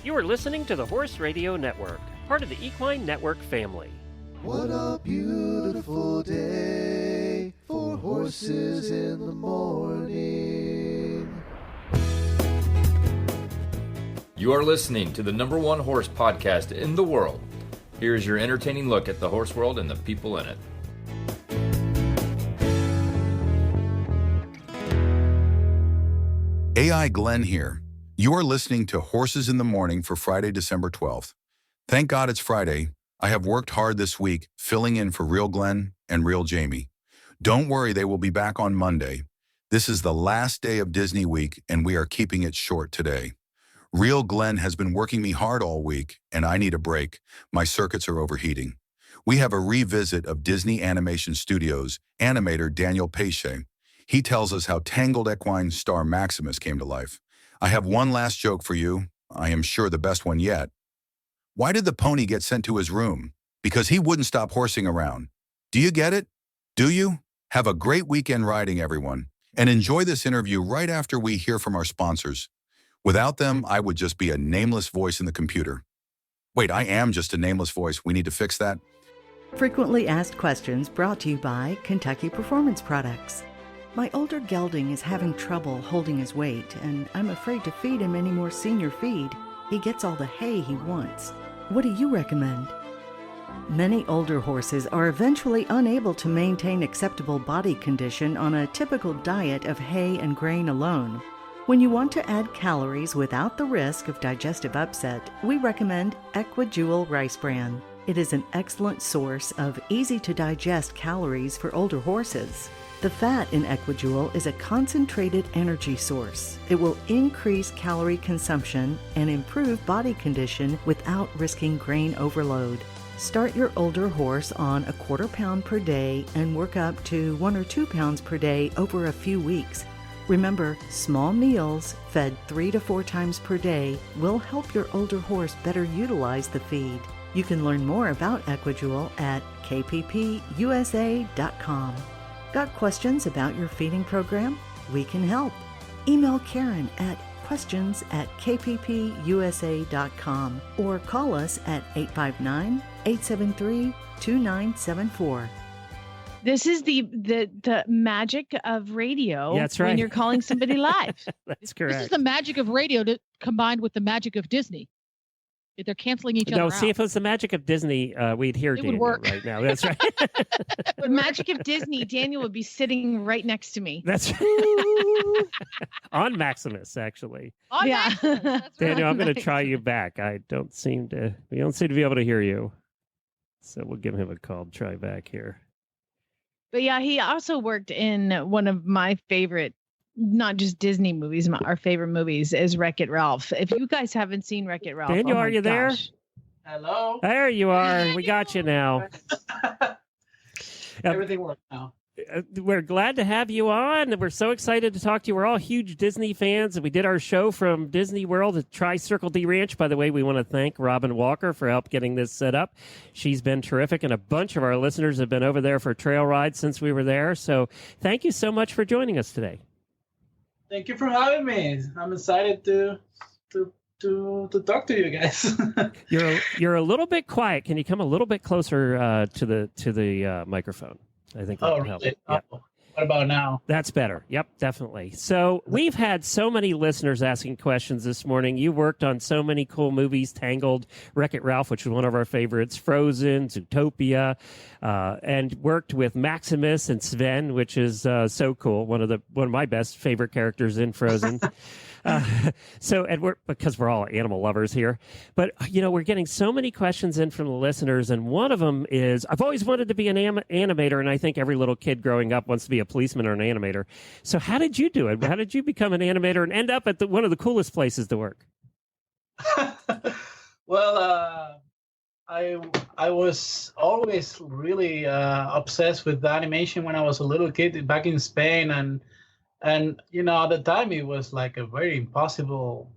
You are listening to the Horse Radio Network, part of the Equine Network family. What a beautiful day for horses in the morning. You are listening to the #1 horse podcast in the world. Here is your entertaining look at the horse world and the people in it. AI Glenn here. You are listening to Horses in the Morning for Friday, December 12th. Thank God it's Friday. I have worked hard this week, filling in for Real Glenn and Real Jamie. Don't worry, they will be back on Monday. This is the last day of Disney week, and we are keeping it short today. Real Glenn has been working me hard all week, and I need a break. My circuits are overheating. We have a revisit of Disney Animation Studios animator Daniel Peixe. He tells us how Tangled equine star Maximus came to life. I have one last joke for you. I am sure the best one yet. Why did the pony get sent to his room? Because he wouldn't stop horsing around. Do you get it? Do you? Have a great weekend riding, everyone, and enjoy this interview right after we hear from our sponsors. Without them, I would just be a nameless voice in the computer. Wait, I am just a nameless voice. We need to fix that. Frequently asked questions brought to you by Kentucky Performance Products. My older gelding is having trouble holding his weight, and I'm afraid to feed him any more senior feed. He gets all the hay he wants. What do you recommend? Many older horses are eventually unable to maintain acceptable body condition on a typical diet of hay and grain alone. When you want to add calories without the risk of digestive upset, we recommend Equijewel Rice Bran. It is an excellent source of easy-to-digest calories for older horses. The fat in Equijewel is a concentrated energy source. It will increase calorie consumption and improve body condition without risking grain overload. Start your older horse on a 1/4 pound per day and work up to 1 or 2 pounds per day over a few weeks. Remember, small meals fed 3 to 4 times per day will help your older horse better utilize the feed. You can learn more about Equijewel at kppusa.com. Got questions about your feeding program? We can help. Email Karen at questions@kppusa.com or call us at 859-873-2974. This is the magic of radio. Yeah, that's right. When you're calling somebody live. That's correct. This is the magic of radio combined with the magic of Disney. They're canceling each other out. No, see, if it was the magic of Disney, we'd hear It would Daniel work. right now. That's right. The magic of Disney, Daniel would be sitting right next to me. That's on Maximus, actually. Oh, Yeah. yeah. That's Daniel, right. I'm going to try you back. We don't seem to be able to hear you. So we'll give him a call to try back here. But yeah, he also worked in one of my favorite, not just Disney movies, our favorite movies is Wreck-It Ralph. If you guys haven't seen Wreck-It Ralph, Daniel, oh my are you there? gosh. Hello. There you are. We got you now. Everything works now. We're glad to have you on. We're so excited to talk to you. We're all huge Disney fans, and we did our show from Disney World at Tri-Circle D Ranch. By the way, we want to thank Robin Walker for help getting this set up. She's been terrific, and a bunch of our listeners have been over there for trail rides since we were there. So thank you so much for joining us today. Thank you for having me. I'm excited to talk to you guys. You're a little bit quiet. Can you come a little bit closer to the microphone? I think that Oh, would help. really? Yeah. Oh, what about now? That's better. Yep, definitely. So we've had so many listeners asking questions this morning. You worked on so many cool movies: Tangled, Wreck-It Ralph, which was one of our favorites, Frozen, Zootopia, and worked with Maximus and Sven, which is so cool. One of my best favorite characters in Frozen. Because we're all animal lovers here. But, we're getting so many questions in from the listeners, and one of them is, I've always wanted to be an animator, and I think every little kid growing up wants to be a policeman or an animator. So how did you do it? How did you become an animator and end up at one of the coolest places to work? Well, I was always really obsessed with animation when I was a little kid back in Spain, and at the time it was like a very impossible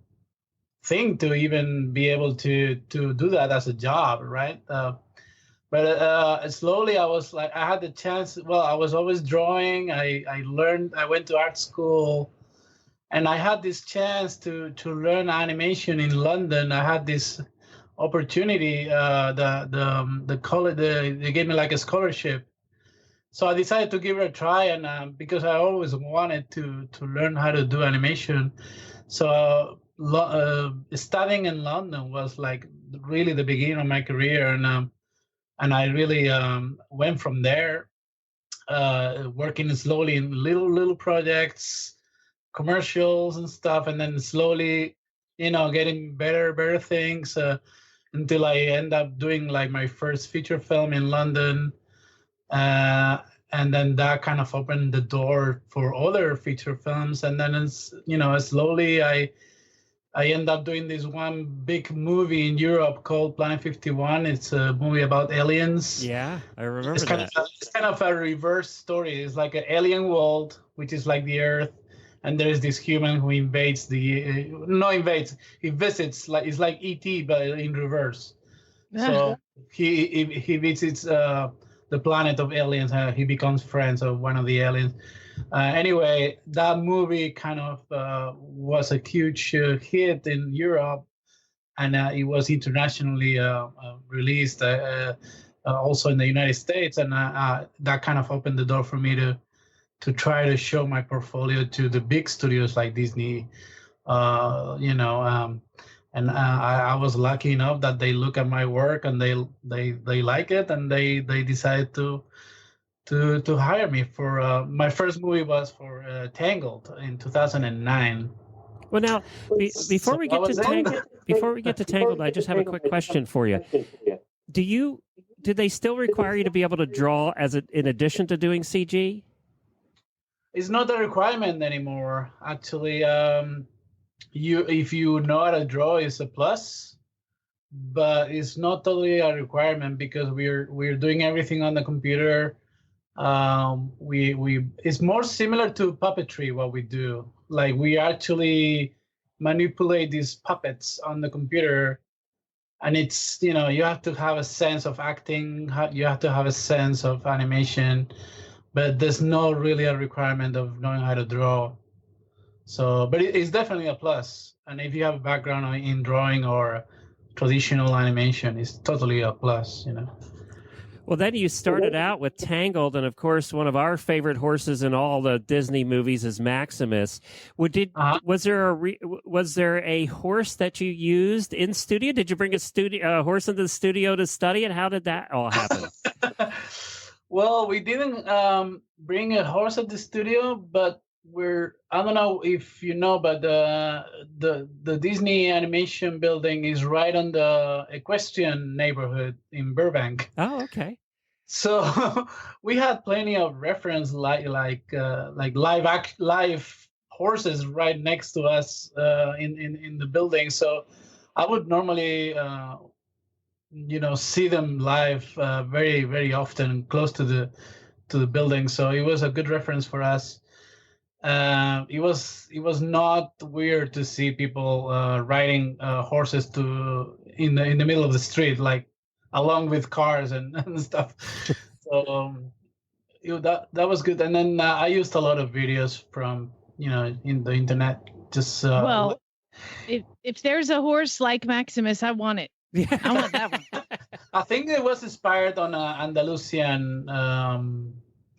thing to even be able to do that as a job, right? But slowly I was like, I had the chance. Well, I was always drawing. I learned. I went to art school. And I had this chance to learn animation in London. I had this opportunity. The college they gave me like a scholarship, so I decided to give it a try. And because I always wanted to learn how to do animation, so studying in London was like really the beginning of my career, and I really went from there, working slowly in little projects, commercials and stuff, and then slowly, getting better things, until I end up doing like my first feature film in London, and then that kind of opened the door for other feature films, and then slowly I end up doing this one big movie in Europe called Planet 51. It's a movie about aliens. Yeah, I remember It's that. it's kind of a reverse story. It's like an alien world, which is like the Earth, and there's this human who invades he visits, like it's like ET but in reverse. So he visits the planet of aliens. He becomes friends of one of the aliens. Anyway, that movie kind of was a huge hit in Europe, and it was internationally released, also in the United States, and that kind of opened the door for me to try to show my portfolio to the big studios like Disney, and I was lucky enough that they look at my work and they like it, and they decided to hire me for my first movie was for Tangled in 2009. Well, now before we get to Tangled, I just have a quick question for you. Do they still require you to be able to draw in addition to doing CG? It's not a requirement anymore. Actually, if you know how to draw, it's a plus, but it's not totally a requirement because we're doing everything on the computer. It's more similar to puppetry what we do. Like we actually manipulate these puppets on the computer, and it's you have to have a sense of acting, you have to have a sense of animation, but there's no really a requirement of knowing how to draw. So, but it's definitely a plus. And if you have a background in drawing or traditional animation, it's totally a plus. Well, then you started out with Tangled, and of course, one of our favorite horses in all the Disney movies is Maximus. Was there a horse that you used in studio? Did you bring a horse into the studio to study it? How did that all happen? Well, we didn't bring a horse at the studio, but I don't know if you know, but the Disney animation building is right on the equestrian neighborhood in Burbank. Oh, okay. So we had plenty of reference like live horses right next to us in the building. So I would normally see them live very, very often close to the building. So it was a good reference for us. It was not weird to see people riding horses in the middle of the street, like along with cars and stuff. So that was good. And then I used a lot of videos from in the internet. Just if there's a horse like Maximus, I want it. Yeah. I want that one. I think it was inspired on an Andalusian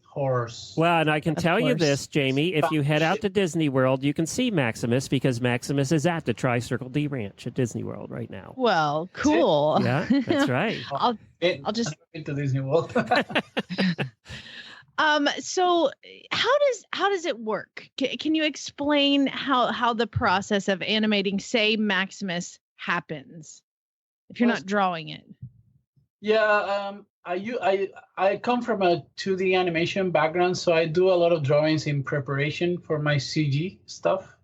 horse. Well, and I can tell you this, Jamie, if you head out to Disney World, you can see Maximus because Maximus is at the Tri-Circle D Ranch at Disney World right now. Well, cool. Yeah, that's right. I'll just into Disney World. So how does it work? Can you explain how the process of animating, say, Maximus happens if you're not drawing it? Yeah, I come from a 2D animation background, so I do a lot of drawings in preparation for my CG stuff.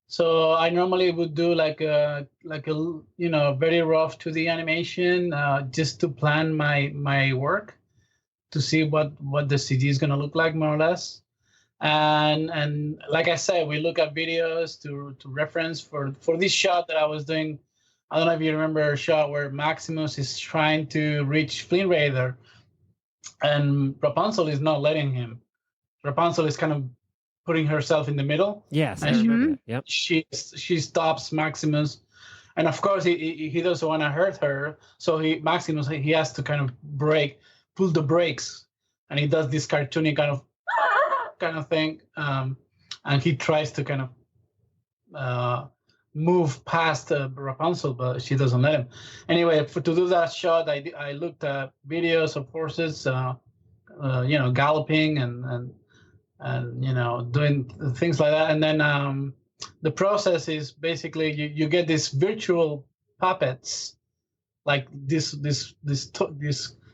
So I normally would do like a very rough 2D animation just to plan my work, to see what the CG is gonna look like more or less. And like I said, we look at videos to reference for this shot that I was doing. I don't know if you remember a shot where Maximus is trying to reach Flynn Rider, and Rapunzel is not letting him. Rapunzel is kind of putting herself in the middle. Yes, I And remember that. Yep. she stops Maximus, and of course he doesn't want to hurt her, so Maximus he has to kind of pull the brakes, and he does this cartoony kind of thing, and he tries to kind of move past Rapunzel, but she doesn't let him. Anyway, to do that shot, I looked at videos of horses, galloping and doing things like that, and then the process is basically you get these virtual puppets, like this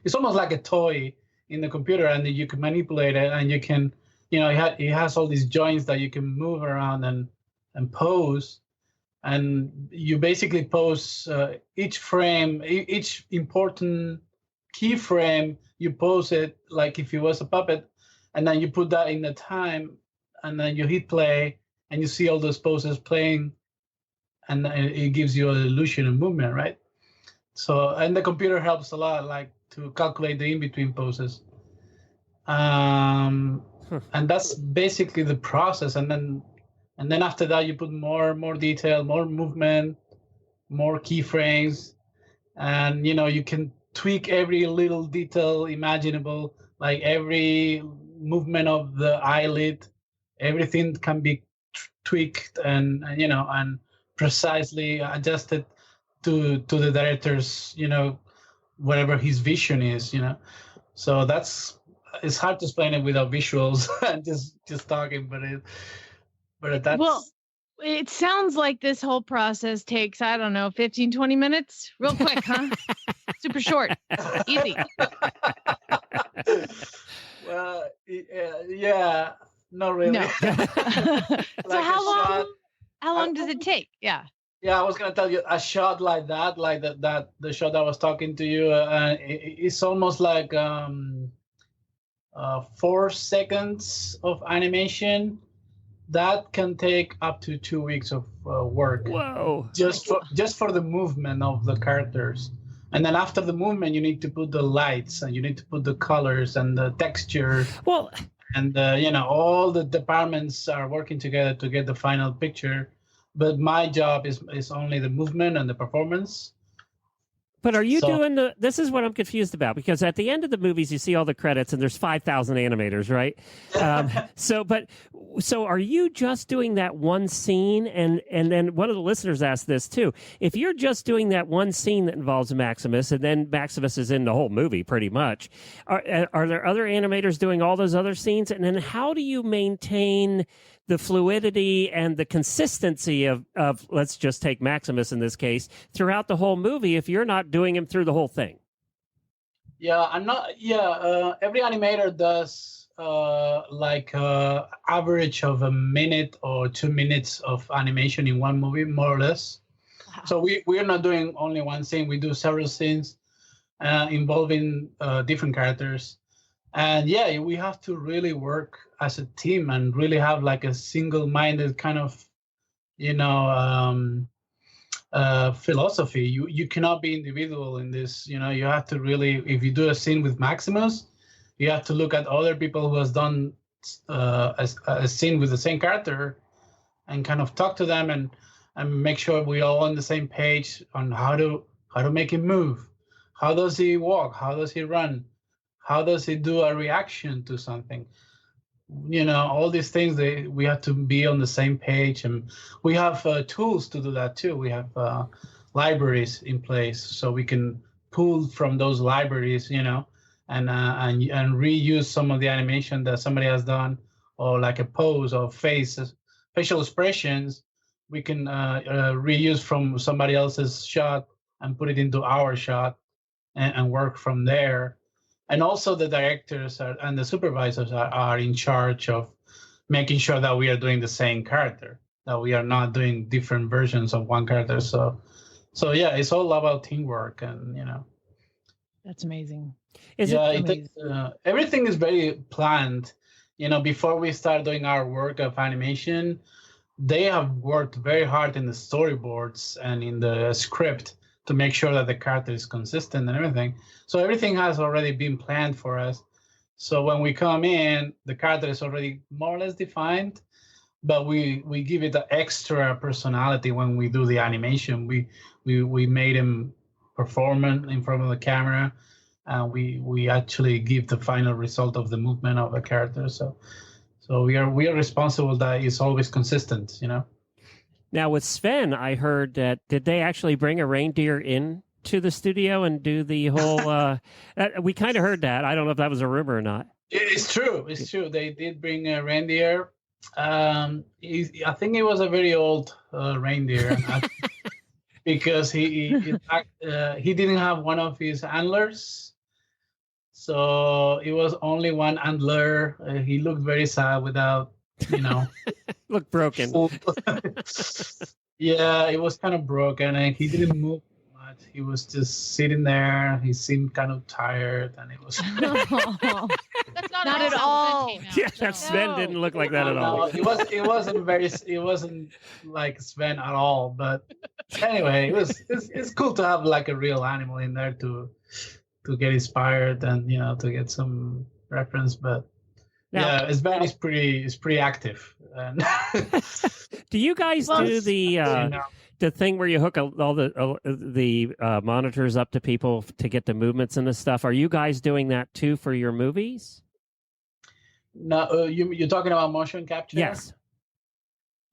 it's almost like a toy in the computer, and you can manipulate it, and you can it has all these joints that you can move around and pose, and you basically pose each frame, each important key frame, you pose it like if it was a puppet, and then you put that in the time, and then you hit play, and you see all those poses playing, and it gives you an illusion of movement, right? So, and the computer helps a lot, like to calculate the in-between poses. And that's basically the process. And then after that, you put more detail, more movement, more keyframes, and you can tweak every little detail imaginable, like every movement of the eyelid, everything can be tweaked and precisely adjusted to the director's whatever his vision is. So it's hard to explain it without visuals and just talking, but that's Well, it sounds like this whole process takes, I don't know, 15, 20 minutes, real quick, huh? Super short, easy. Well, yeah, not really. No. So Like how long does it take? Yeah. Yeah, I was gonna tell you a shot like that, the shot I was talking to you, it's almost like 4 seconds of animation. That can take up to 2 weeks of work. Whoa! Just for the movement of the characters, and then after the movement, you need to put the lights, and you need to put the colors and the texture. Well, and all the departments are working together to get the final picture. But my job is only the movement and the performance. But are you doing this is what I'm confused about, because at the end of the movies, you see all the credits and there's 5,000 animators, right? So are you just doing that one scene? And then one of the listeners asked this too. If you're just doing that one scene that involves Maximus, and then Maximus is in the whole movie pretty much, are there other animators doing all those other scenes? And then how do you maintain the fluidity and the consistency of let's just take Maximus in this case throughout the whole movie if you're not doing him through the whole thing? Yeah, every animator does average of a minute or 2 minutes of animation in one movie, more or less. Wow. So we're not doing only one scene. We do several scenes involving different characters. And yeah, we have to really work as a team and really have like a single-minded kind of, philosophy. You cannot be individual in this. You have to really, if you do a scene with Maximus, you have to look at other people who has done a scene with the same character, and kind of talk to them and make sure we're all on the same page on how to make him move. How does he walk? How does he run? How does he do a reaction to something? All these things, we have to be on the same page, and we have tools to do that too. We have libraries in place, so we can pull from those libraries, and reuse some of the animation that somebody has done, or like a pose or facial expressions. We can reuse from somebody else's shot and put it into our shot, and work from there. And also the directors and the supervisors are in charge of making sure that we are doing the same character, that we are not doing different versions of one character. So yeah, it's all about teamwork, and That's amazing. Everything is very planned. Before we start doing our work of animation, they have worked very hard in the storyboards and in the script to make sure that the character is consistent and everything. So everything has already been planned for us. So when we come in, the character is already more or less defined, but we give it an extra personality when we do the animation. We made him perform in front of the camera, and we actually give the final result of the movement of a character. So we are responsible that it's always consistent, you know. Now with Sven, I heard that did they actually bring a reindeer in to the studio and do the whole? We kind of heard that. I don't know if that was a rumor or not. It's true. It's true. They did bring a reindeer. I think it was a very old reindeer because he didn't have one of his antlers, so it was only one antler. He looked very sad without, you know, looked broken. Yeah, it was kind of broken, and he didn't move much. He was just sitting there. He seemed kind of tired, and it was. That's not Not how at Sven all. came out, Yeah, so- that Sven didn't look like that at all. No, it wasn't like Sven at all. But anyway, it's cool to have like a real animal in there to get inspired and, you know, to get some reference. But Now- yeah, Sven is pretty active. And Do you guys Well, do you know, the thing where you hook all the monitors up to people to get the movements and the stuff? Are you guys doing that too for your movies? no, you're talking about motion capture? Yes.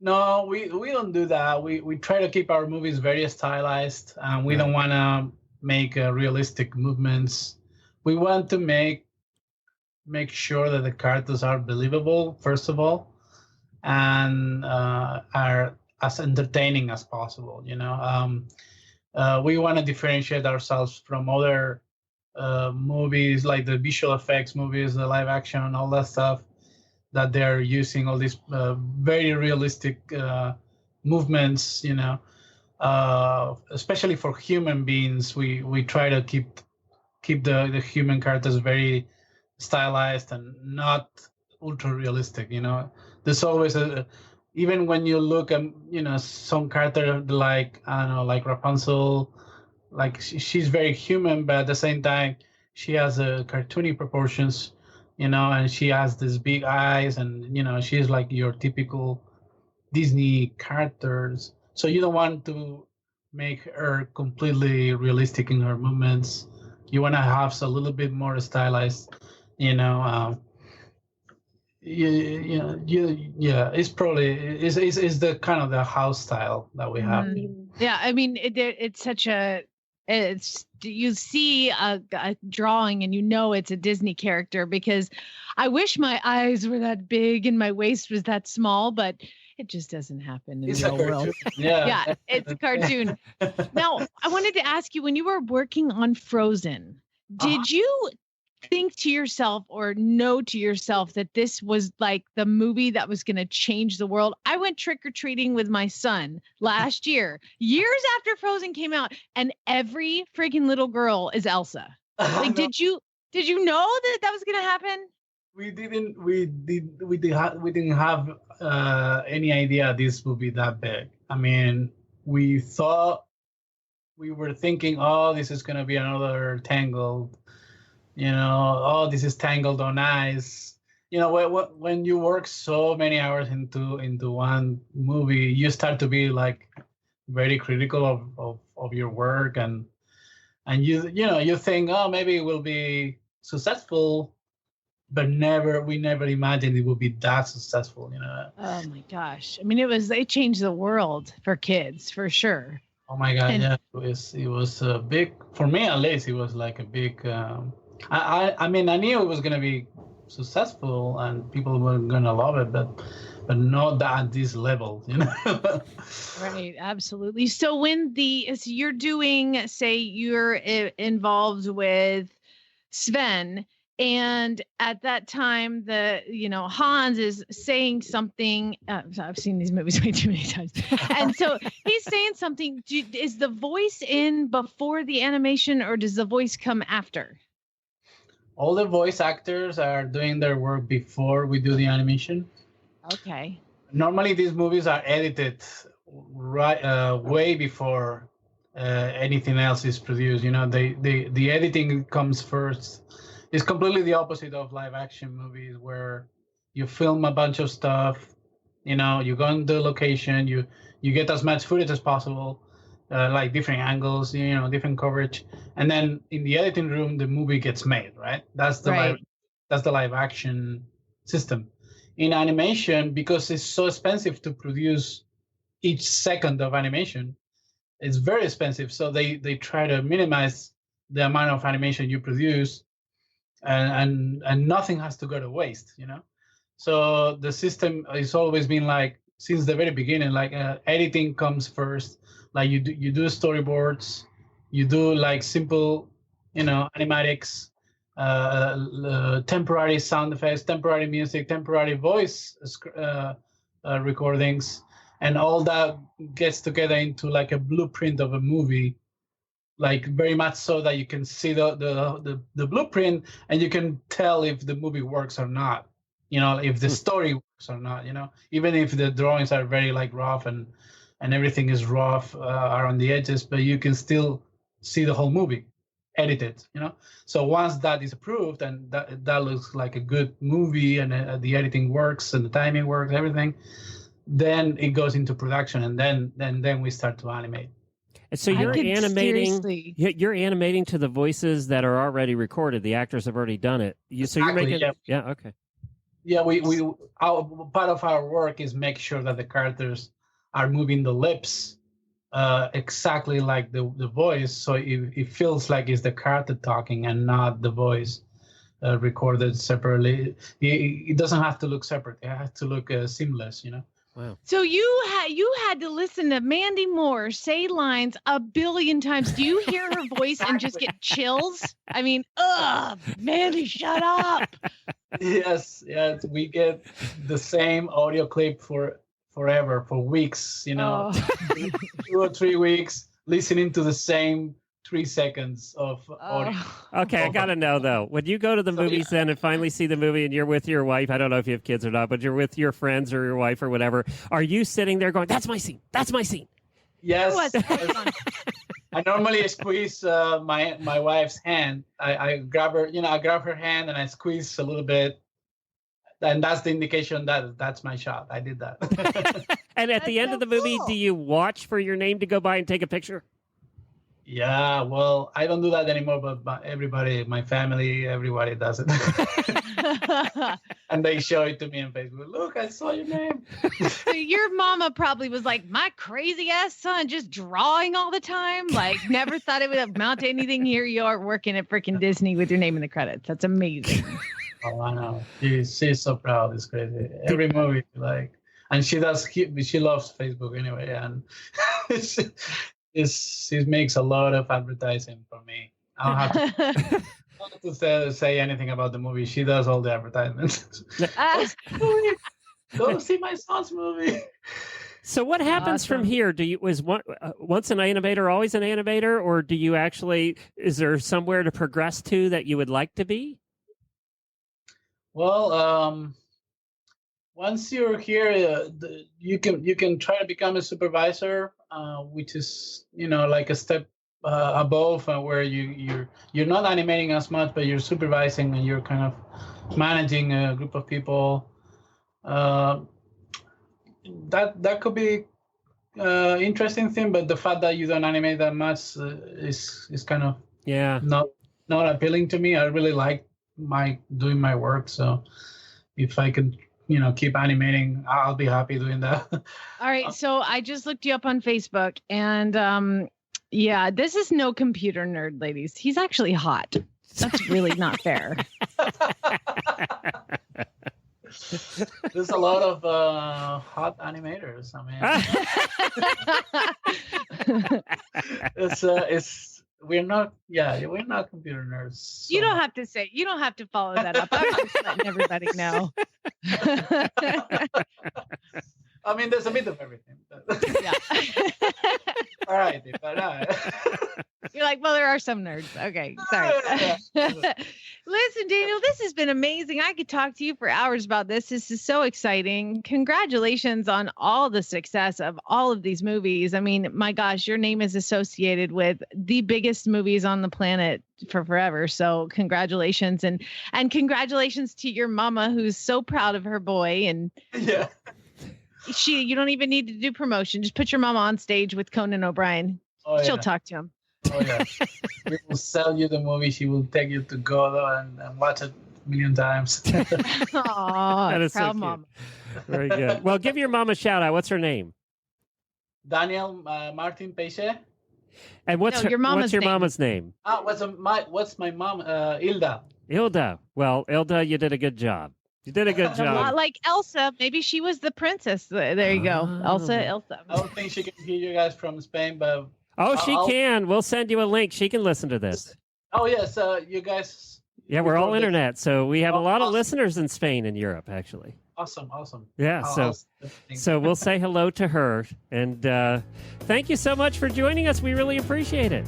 No, we don't do that. We try to keep our movies very stylized, and we don't want to make realistic movements. We want to make sure that the characters are believable, first of all, and are as entertaining as possible. You know, we want to differentiate ourselves from other movies, like the visual effects movies, the live action, all that stuff, that they're using all these very realistic movements, you know, especially for human beings. We try to keep the human characters very stylized and not ultra realistic, you know. There's always even when you look at, you know, some character like, I don't know, like Rapunzel, like she's very human, but at the same time she has cartoony proportions, you know, and she has these big eyes, and, you know, she's like your typical Disney characters. So you don't want to make her completely realistic in her movements. You want to have a little bit more stylized, you know. Yeah, it's probably is the kind of the house style that we have. Yeah, I mean, it's such a. You see a drawing and you know it's a Disney character, because I wish my eyes were that big and my waist was that small, but it just doesn't happen in It's the a real world. cartoon. Yeah. Yeah, it's a cartoon. Now, I wanted to ask you, when you were working on Frozen, did you think to yourself or know to yourself that this was like the movie that was going to change the world? I went trick-or-treating with my son last year, years after Frozen came out, and every freaking little girl is Elsa. Like, No, did you know that was going to happen? we didn't have any idea this would be that big. I mean, we were thinking, oh, this is going to be another Tangled. You know, oh, this is Tangled on Ice. You know, when you work so many hours into one movie, you start to be like very critical of your work, and you think, oh, maybe it will be successful, but we never imagined it would be that successful. You know. Oh my gosh! I mean, it changed the world for kids, for sure. Oh my God! And- Yeah, it was a big, for me at least. It was like a big. I mean, I knew it was gonna be successful and people were gonna love it, but not at this level, you know. Right, absolutely. So so you're doing, say you're involved with Sven, and at that time Hans is saying something. So I've seen these movies way too many times, and so he's saying something. Is the voice in before the animation, or does the voice come after? All the voice actors are doing their work before we do the animation. Okay. Normally, these movies are edited right way before anything else is produced. You know, the editing comes first, it's completely the opposite of live action movies where you film a bunch of stuff, you know, you go in the location, you get as much footage as possible, like different angles, you know, different coverage, and then in the editing room the movie gets made, right? That's the live action system. In animation, because it's so expensive to produce each second of animation, it's very expensive, so they try to minimize the amount of animation you produce, and nothing has to go to waste, you know. So the system has always been like, since the very beginning, like editing comes first. Like you do storyboards, you do like simple, you know, animatics, temporary sound effects, temporary music, temporary voice recordings, and all that gets together into like a blueprint of a movie, like very much so that you can see the blueprint and you can tell if the movie works or not, you know, if the story works or not, you know, even if the drawings are very like rough and everything is rough around the edges, but you can still see the whole movie edited, you know. So once that is approved and that looks like a good movie and the editing works and the timing works, everything, then it goes into production, and then we start to animate. And so you're animating to the voices that are already recorded. The actors have already done it. You're making okay. Yeah, part of our work is make sure that the characters are moving the lips exactly like the voice, so it feels like it's the character talking and not the voice recorded separately. It doesn't have to look separate. It has to look seamless, you know. Wow. So you had to listen to Mandy Moore say lines a billion times. Do you hear her voice and just get chills? I mean, Mandy, shut up. Yes, we get the same audio clip forever, for weeks, you know, 2 or 3 weeks listening to the same 3 seconds of audio. Okay, I gotta know though. When you go to the movies then and finally see the movie and you're with your wife, I don't know if you have kids or not, but you're with your friends or your wife or whatever, are you sitting there going, "That's my scene. That's my scene"? Yes. I normally squeeze my wife's hand. I grab her, you know, I grab her hand and I squeeze a little bit. And that's the indication that that's my shot. I did that. And at the end of the movie, do you watch for your name to go by and take a picture? Yeah, well, I don't do that anymore, but everybody, my family, everybody does it. And they show it to me on Facebook. Look, I saw your name. So your mama probably was like, my crazy ass son just drawing all the time. Like, never thought it would amount to anything. Here you are working at freaking Disney with your name in the credits. That's amazing. Oh, I know. She's so proud. It's crazy. Every movie, like, and she loves Facebook anyway, and she makes a lot of advertising for me. I don't have to say anything about the movie. She does all the advertisements. Go see my son's movie. So what happens from here? Once an animator, always an animator, or do you actually? Is there somewhere to progress to that you would like to be? Well, once you're here, you can try to become a supervisor, which is, you know, like a step above, where you're not animating as much, but you're supervising and you're kind of managing a group of people. That could be interesting thing, but the fact that you don't animate that much is kind of not appealing to me. I really like doing my work, so if I can, you know, keep animating, I'll be happy doing that. All right, so I just looked you up on Facebook, and yeah, this is no computer nerd, ladies. He's actually hot. That's really not fair. There's a lot of hot animators. I mean, it's we're not computer nerds. So. You don't have to follow that up. I'm just letting everybody know. I mean, there's a bit of everything. Yeah. All right, but you're like, well, there are some nerds. Okay, sorry. Listen, Daniel, this has been amazing. I could talk to you for hours about this. This is so exciting. Congratulations on all the success of all of these movies. I mean, my gosh, your name is associated with the biggest movies on the planet for forever. So congratulations, and congratulations to your mama, who's so proud of her boy. And Yeah. you don't even need to do promotion. Just put your mama on stage with Conan O'Brien. Oh, She'll yeah. talk to him. Oh, yeah. We will sell you the movie. She will take you to go and watch it a million times. Aw, That is so proud cute. mama. Very good. Well, give your mom a shout out. What's her name? Daniel Martin Peixe. And what's No, your mama's your name. mama's name? What's my mom? Ilda. Ilda. Well, Ilda, you did a good job. You did a good A lot job. like Elsa. Maybe she was the princess. There you go. Oh. Elsa. I don't think she can hear you guys from Spain, but Oh, she I'll- can. We'll send you a link. She can listen to this. oh yes, you guys. Yeah, we're all record this. internet, so we have a lot of Awesome. listeners in Spain and Europe, actually. Awesome. Yeah, so we'll say hello to her. And thank you so much for joining us. We really appreciate it.